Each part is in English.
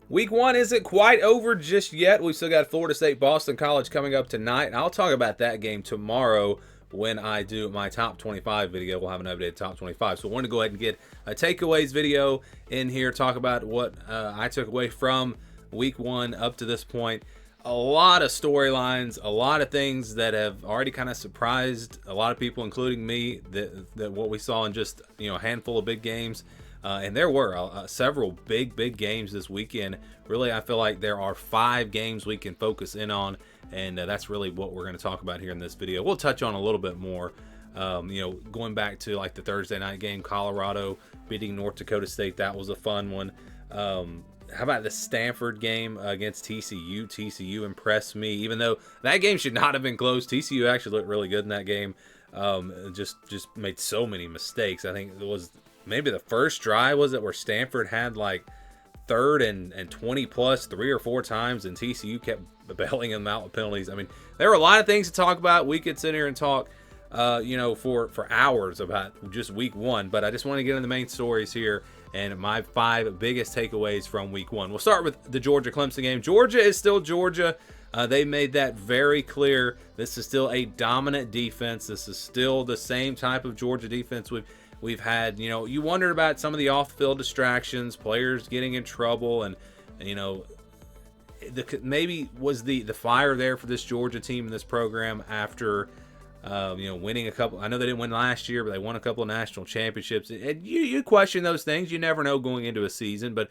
Week 1 isn't quite over just yet. We've still got Florida State Boston College coming up tonight, and I'll talk about that game tomorrow when I do my top 25 video. We'll have an updated top 25. So I want to go ahead and get a takeaways video in here, talk about what I took away from Week 1 up to this point. A lot of storylines, a lot of things that have already kind of surprised a lot of people, including me, that what we saw in just a handful of big games. And there were several big games this weekend. Really, I feel like there are 5 games we can focus in on, and that's really what we're going to talk about here in this video. We'll touch on a little bit more, going back to like the Thursday night game, Colorado beating North Dakota State. That was a fun one. How about the Stanford game against TCU? TCU impressed me, even though that game should not have been close. TCU actually looked really good in that game. Just made so many mistakes. I think it was maybe the first drive, was it, where Stanford had like 3rd and 20 plus 3 or 4 times, and TCU kept bailing them out with penalties. I mean, there were a lot of things to talk about. We could sit here and talk, for hours about just Week 1, but I just want to get into the main stories here and my 5 biggest takeaways from Week 1. We'll start with the Georgia-Clemson game. Georgia is still Georgia. They made that very clear. This is still a dominant defense. This is still the same type of Georgia defense we've had. You wondered about some of the off-field distractions, players getting in trouble, and maybe was the fire there for this Georgia team and this program after winning a couple. I know they didn't win last year, but they won a couple of national championships. And you question those things. You never know going into a season, but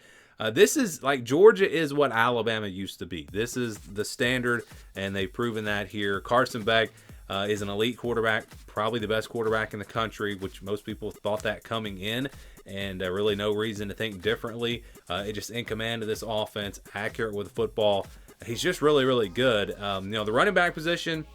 this is like Georgia is what Alabama used to be. This is the standard, and they've proven that here. Carson Beck is an elite quarterback, probably the best quarterback in the country, which most people thought that coming in, and really no reason to think differently. Just in command of this offense, accurate with the football. He's just really good. The running back position,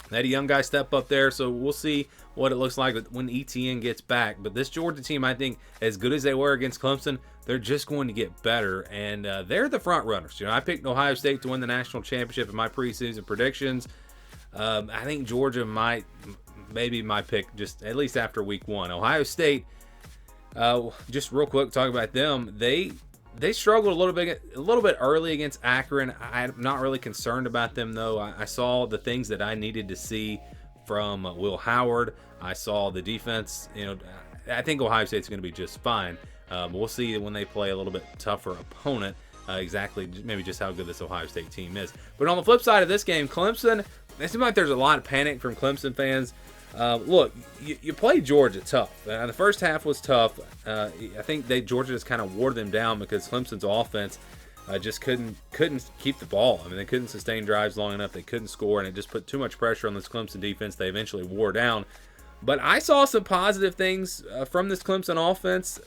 they had a young guy step up there, so we'll see what it looks like when ETN gets back. But this Georgia team, I think, as good as they were against Clemson, they're just going to get better, and they're the front runners. I picked Ohio State to win the national championship in my preseason predictions. I think Georgia maybe my pick, just at least after Week 1. Ohio State, just real quick, talk about them. They struggled a little bit early against Akron. I'm not really concerned about them, though. I saw the things that I needed to see from Will Howard. I saw the defense. I think Ohio State's going to be just fine. We'll see when they play a little bit tougher opponent, exactly maybe just how good this Ohio State team is. But on the flip side of this game, Clemson, it seems like there's a lot of panic from Clemson fans. Look, you played Georgia tough. The first half was tough. I think Georgia just kind of wore them down because Clemson's offense just couldn't keep the ball. I mean, they couldn't sustain drives long enough. They couldn't score, and it just put too much pressure on this Clemson defense. They eventually wore down. But I saw some positive things from this Clemson offense.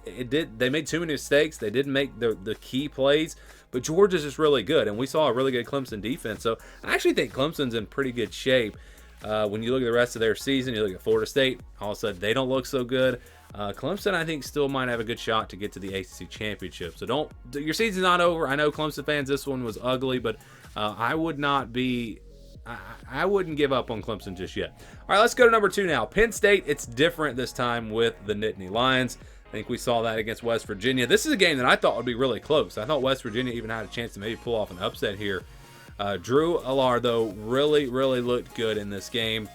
They made too many mistakes. They didn't make the key plays. But Georgia's just really good, and we saw a really good Clemson defense. So I actually think Clemson's in pretty good shape. When you look at the rest of their season, you look at Florida State, all of a sudden they don't look so good. Clemson, I think, still might have a good shot to get to the ACC championship. So your season's not over. I know Clemson fans, this one was ugly, but I wouldn't give up on Clemson just yet. All right, let's go to number 2 now. Penn State, it's different this time with the Nittany Lions. I think we saw that against West Virginia. This is a game that I thought would be really close. I thought West Virginia even had a chance to maybe pull off an upset here. Drew Aller, though, really looked good in this game.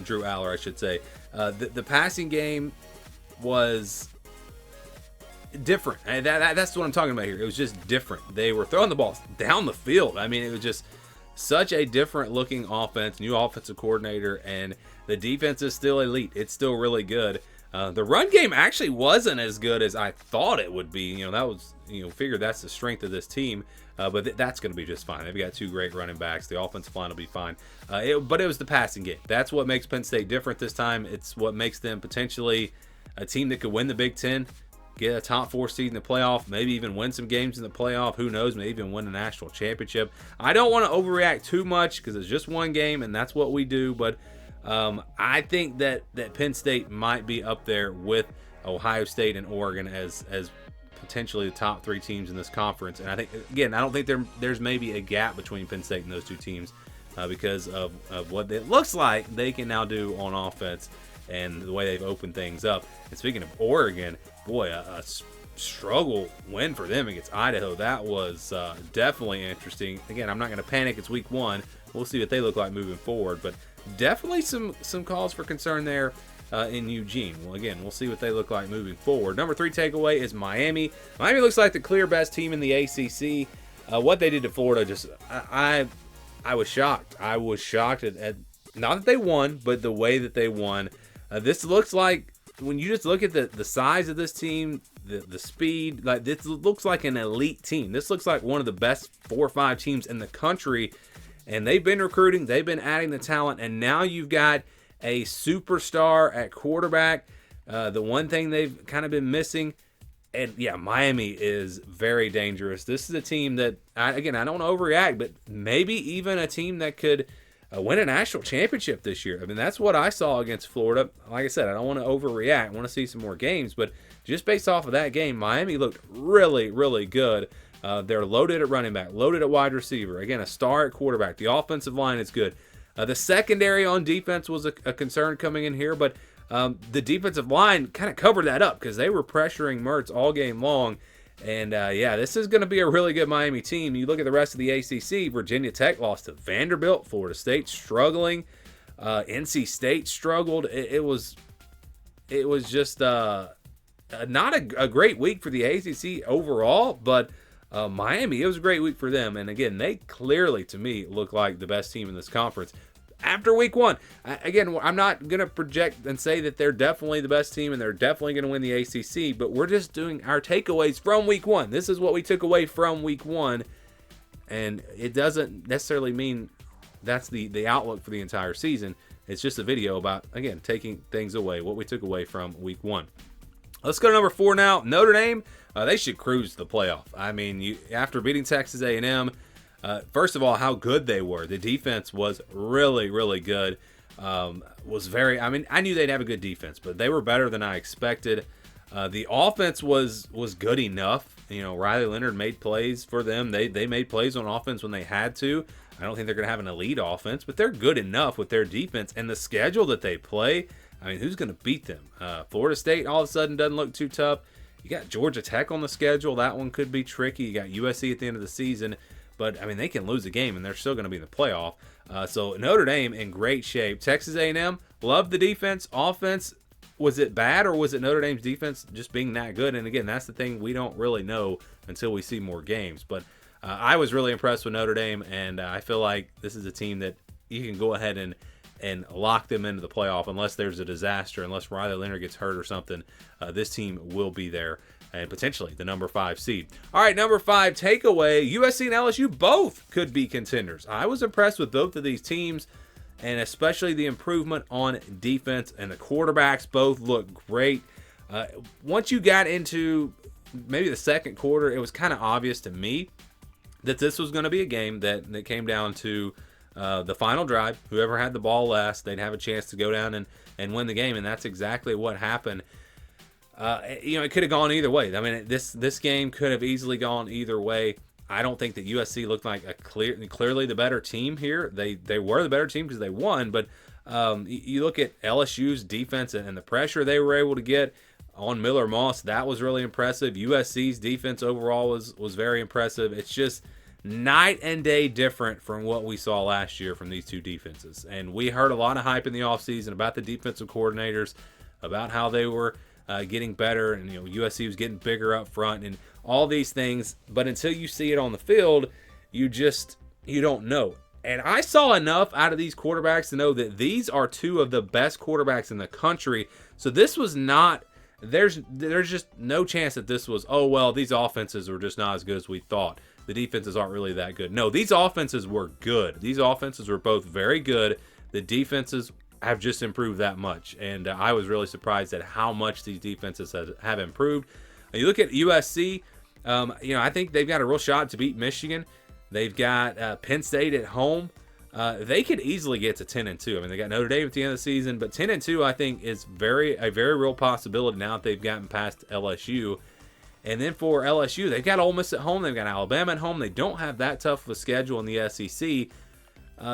Drew Aller, I should say. The passing game was different. And that's what I'm talking about here. It was just different. They were throwing the ball down the field. I mean, it was just such a different looking offense, new offensive coordinator, and the defense is still elite. It's still really good. The run game actually wasn't as good as I thought it would be. That was, figured that's the strength of this team. But that's going to be just fine. They've got 2 great running backs. The offensive line will be fine. But it was the passing game. That's what makes Penn State different this time. It's what makes them potentially a team that could win the Big Ten, get a top 4 seed in the playoff, maybe even win some games in the playoff. Who knows? Maybe even win a national championship. I don't want to overreact too much because it's just one game, and that's what we do. But I think that Penn State might be up there with Ohio State and Oregon as potentially the top 3 teams in this conference. And I think, again, I don't think there's maybe a gap between Penn State and those 2 teams because of what it looks like they can now do on offense and the way they've opened things up. And speaking of Oregon, boy, a struggle win for them against Idaho. That was definitely interesting. Again, I'm not going to panic. It's week 1. We'll see what they look like moving forward. But definitely some cause for concern there in Eugene. Well, again, we'll see what they look like moving forward. Number 3 takeaway is Miami. Miami looks like the clear best team in the ACC. What they did to Florida, just I was shocked. I was shocked at not that they won, but the way that they won. This looks like, when you just look at the size of this team, the speed, like this looks like an elite team. This looks like one of the best 4 or 5 teams in the country. And they've been recruiting, they've been adding the talent, and now you've got a superstar at quarterback. The one thing they've kind of been missing, and yeah, Miami is very dangerous. This is a team that, I don't want to overreact, but maybe even a team that could win a national championship this year. I mean, that's what I saw against Florida. Like I said, I don't want to overreact. I want to see some more games, but just based off of that game, Miami looked really, really good. They're loaded at running back, loaded at wide receiver. Again, a star at quarterback. The offensive line is good. The secondary on defense was a concern coming in here, but the defensive line kind of covered that up because they were pressuring Mertz all game long. And this is going to be a really good Miami team. You look at the rest of the ACC, Virginia Tech lost to Vanderbilt, Florida State struggling, NC State struggled. It was just not a great week for the ACC overall, but Miami, it was a great week for them. And again, they clearly, to me, look like the best team in this conference. After week 1, again, I'm not going to project and say that they're definitely the best team and they're definitely going to win the ACC, but we're just doing our takeaways from week 1. This is what we took away from week 1, and it doesn't necessarily mean that's the outlook for the entire season. It's just a video about, again, taking things away, what we took away from week 1. Let's go to number 4 now. Notre Dame, they should cruise the playoff. I mean, after beating Texas A&M, first of all, how good they were. The defense was really, really good. I knew they'd have a good defense, but they were better than I expected. The offense was good enough. You know, Riley Leonard made plays for them. They made plays on offense when they had to. I don't think they're going to have an elite offense, but they're good enough with their defense and the schedule that they play. I mean, who's going to beat them? Florida State all of a sudden doesn't look too tough. You got Georgia Tech on the schedule. That one could be tricky. You got USC at the end of the season. But, I mean, they can lose a game, and they're still going to be in the playoff. So Notre Dame in great shape. Texas A&M, loved the defense. Offense, was it bad, or was it Notre Dame's defense just being that good? And, again, that's the thing we don't really know until we see more games. But I was really impressed with Notre Dame, and I feel like this is a team that you can go ahead and lock them into the playoff unless there's a disaster, unless Riley Leonard gets hurt or something. This team will be there and potentially the number 5 seed. All right, number 5 takeaway, USC and LSU both could be contenders. I was impressed with both of these teams, and especially the improvement on defense, and the quarterbacks both look great. Once you got into maybe the second quarter, it was kind of obvious to me that this was going to be a game that came down to the final drive. Whoever had the ball last, they'd have a chance to go down and win the game, and that's exactly what happened. It could have gone either way. I mean, this game could have easily gone either way. I don't think that USC looked like clearly the better team here. They were the better team because they won, but you look at LSU's defense and the pressure they were able to get on Miller Moss. That was really impressive. USC's defense overall was very impressive. It's just night and day different from what we saw last year from these two defenses. And we heard a lot of hype in the offseason about the defensive coordinators, about how they were getting better, and USC was getting bigger up front and all these things. But until you see it on the field, you don't know. And I saw enough out of these quarterbacks to know that these are two of the best quarterbacks in the country. So this was not, there's just no chance that this was, oh, well, these offenses were just not as good as we thought. The defenses aren't really that good. No, these offenses were good. These offenses were both very good. The defenses have just improved that much. And I was really surprised at how much these defenses have improved. You look at USC, I think they've got a real shot to beat Michigan. They've got Penn State at home. They could easily get to 10-2. I mean, they got Notre Dame at the end of the season, but 10-2 I think is a very real possibility now that they've gotten past LSU. And then for LSU, they've got Ole Miss at home. They've got Alabama at home. They don't have that tough of a schedule in the SEC.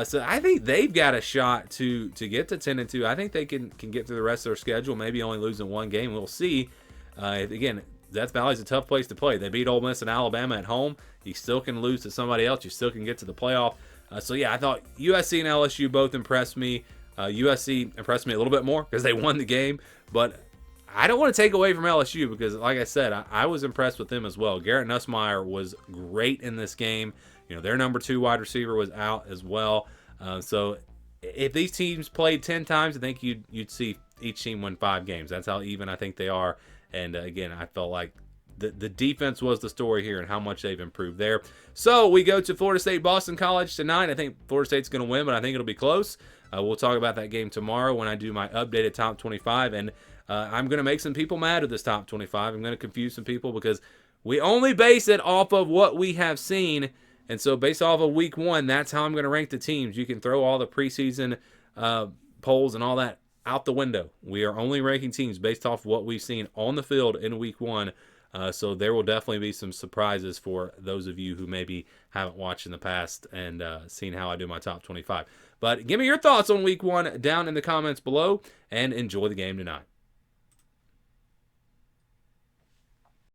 So I think they've got a shot to get to 10-2. I think they can get through the rest of their schedule, maybe only losing one game. We'll see. Again, Death Valley's a tough place to play. They beat Ole Miss and Alabama at home. You still can lose to somebody else. You still can get to the playoff. So yeah, I thought USC and LSU both impressed me. USC impressed me a little bit more because they won the game, but I don't want to take away from LSU because, like I said, I was impressed with them as well. Garrett Nussmeier was great in this game. Their number 2 wide receiver was out as well. So if these teams played 10 times, I think you'd see each team win 5 games. That's how even I think they are. And again, I felt like the defense was the story here and how much they've improved there. So we go to Florida State Boston College tonight. I think Florida State's going to win, but I think it'll be close. We'll talk about that game tomorrow when I do my updated top 25. And I'm going to make some people mad with this top 25. I'm going to confuse some people because we only base it off of what we have seen. And so based off of week 1, that's how I'm going to rank the teams. You can throw all the preseason polls and all that out the window. We are only ranking teams based off what we've seen on the field in week 1. So there will definitely be some surprises for those of you who maybe haven't watched in the past and seen how I do my top 25. But give me your thoughts on week 1 down in the comments below and enjoy the game tonight.